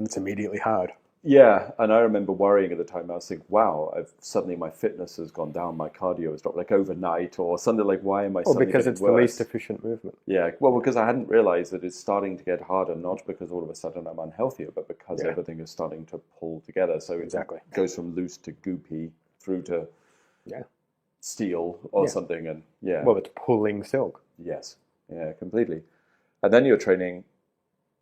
and it's immediately hard. Yeah, and I remember worrying at the time. I was thinking, wow, suddenly my fitness has gone down, my cardio has dropped, like overnight, or something like, why am I Well, suddenly because getting it's worse? the least efficient movement. Yeah, well, because I hadn't realized that it's starting to get harder, not because all of a sudden I'm unhealthier, but because everything is starting to pull together. So it goes from loose to goopy through to steel or something. And well, it's pulling silk. Yes, yeah, completely. And then your training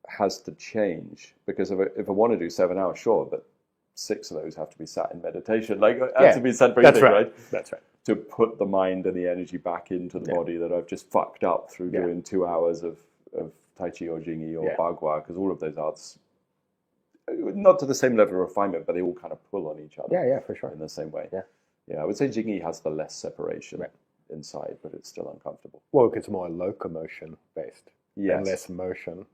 has to change, because if I want to do 7 hours, sure, but 6 of those have to be sat in meditation, like have to be sat breathing, right? That's right. To put the mind and the energy back into the body that I've just fucked up through doing 2 hours of Tai Chi or Jing or Bagua, because all of those arts, not to the same level of refinement, but they all kind of pull on each other. Yeah, for sure. In the same way. Yeah, I would say Jing has the less separation inside, but it's still uncomfortable. Well, it's more locomotion based and less motion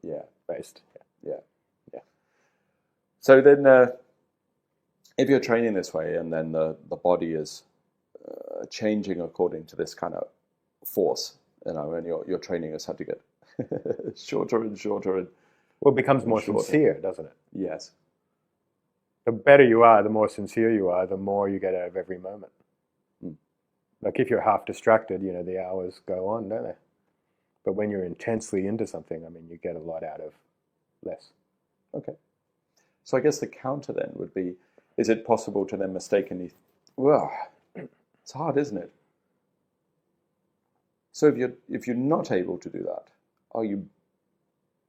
based. Yeah. So then, if you're training this way, and then the body is changing according to this kind of force, and your training has had to get shorter and shorter, and well, it becomes more sincere, doesn't it? Yes. The better you are, the more sincere you are, the more you get out of every moment. Like if you're half distracted, the hours go on, don't they? But when you're intensely into something, I mean, you get a lot out of less. Okay. So I guess the counter then would be, is it possible to then mistakenly, well, it's hard, isn't it? So if you're not able to do that,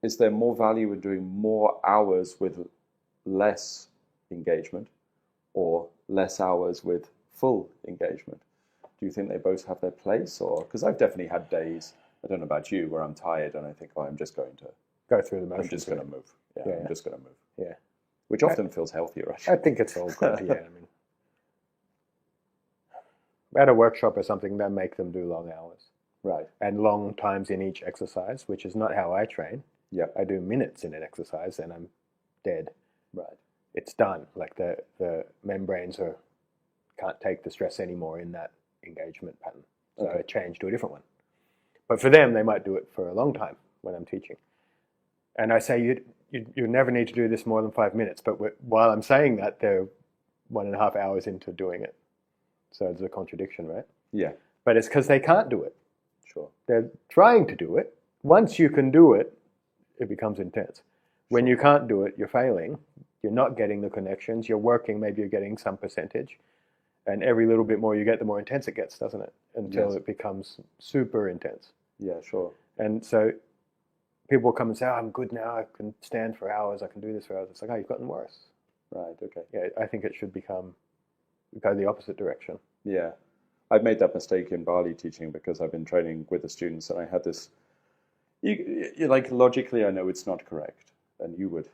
is there more value in doing more hours with less engagement, or less hours with full engagement? Do you think they both have their place? Or because I've definitely had days, I don't know about you, where I'm tired and I think, oh, I'm just going to go through the motions. I'm just going to move. I'm just going to move. Yeah. Which often feels healthier, actually. I think it's all good, I mean, at a workshop or something, they make them do long hours. Right. And long times in each exercise, which is not how I train. Yeah. I do minutes in an exercise and I'm dead. Right. It's done. Like the membranes can't take the stress anymore in that engagement pattern. So I change to a different one. But for them, they might do it for a long time when I'm teaching. And I say, you never need to do this more than 5 minutes. But while I'm saying that, they're 1.5 hours into doing it. So there's a contradiction, right? Yeah. But it's because they can't do it. Sure. They're trying to do it. Once you can do it, it becomes intense. When you can't do it, you're failing. You're not getting the connections. You're working, maybe you're getting some percentage. And every little bit more you get, the more intense it gets, doesn't it? Until it becomes super intense. Yeah, sure. And so people will come and say, oh, I'm good now. I can stand for hours. I can do this for hours. It's like, oh, you've gotten worse. Right, okay. Yeah, I think it should go the opposite direction. Yeah. I've made that mistake in Bali teaching, because I've been training with the students, and I had this, you like, logically I know it's not correct, and you would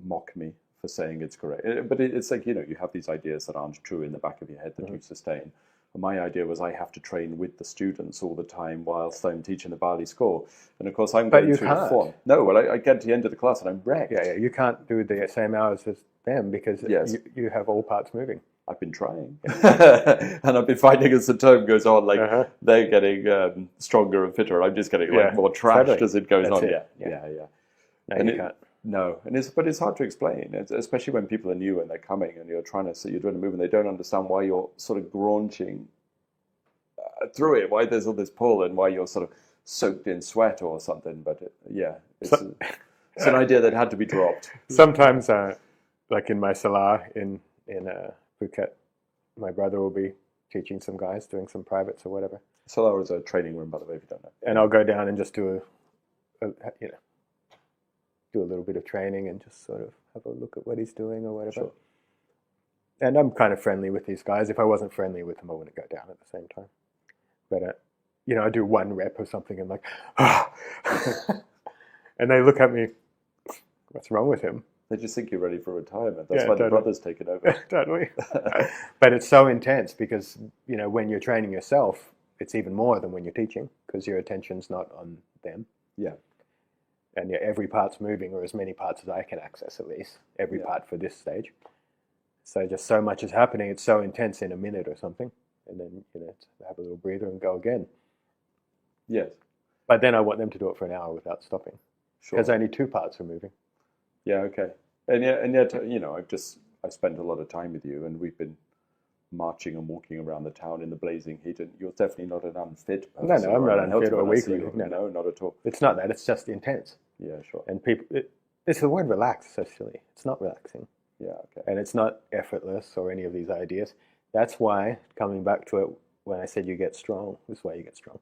mock me for saying it's correct. But it's like, you have these ideas that aren't true in the back of your head that you sustain. And my idea was I have to train with the students all the time whilst I'm teaching the Bali school. And of course I'm going through the form. No, well, I get to the end of the class and I'm wrecked. Yeah, you can't do the same hours as them because you have all parts moving. I've been trying. And I've been finding as the term goes on, like they're getting stronger and fitter. I'm just getting more trashed as it goes on. Yeah. No, you can't. No, but it's hard to explain, especially when people are new and they're coming and you're trying to say you're doing a move and they don't understand why you're sort of graunching through it, why there's all this pull and why you're sort of soaked in sweat or something. But it's an idea that had to be dropped. Sometimes, like in my sala in Phuket, my brother will be teaching some guys, doing some privates or whatever. Sala is a training room, by the way, if you don't know. And I'll go down and just do do a little bit of training and just sort of have a look at what he's doing or whatever. Sure. And I'm kind of friendly with these guys. If I wasn't friendly with them, I wouldn't go down at the same time. But, I do 1 rep or something and like, and they look at me, what's wrong with him? They just think you're ready for retirement. That's why the brother's taken over. Totally. But it's so intense because, when you're training yourself, it's even more than when you're teaching because your attention's not on them. Yeah. And every part's moving, or as many parts as I can access, at least. Every part for this stage. So just so much is happening. It's so intense in a minute or something. And then, have a little breather and go again. Yes. But then I want them to do it for an hour without stopping. Sure. Because only 2 parts are moving. Yeah, okay. And yet, I spent a lot of time with you, and we've been marching and walking around the town in the blazing heat, and you're definitely not an unfit person. No, I'm not unfit or weak. No, not at all. It's not that. It's just intense. Yeah, sure. And it's the word relax, so silly. It's not relaxing. Yeah, okay. And it's not effortless or any of these ideas. That's why, coming back to it, when I said you get strong, this is why you get strong.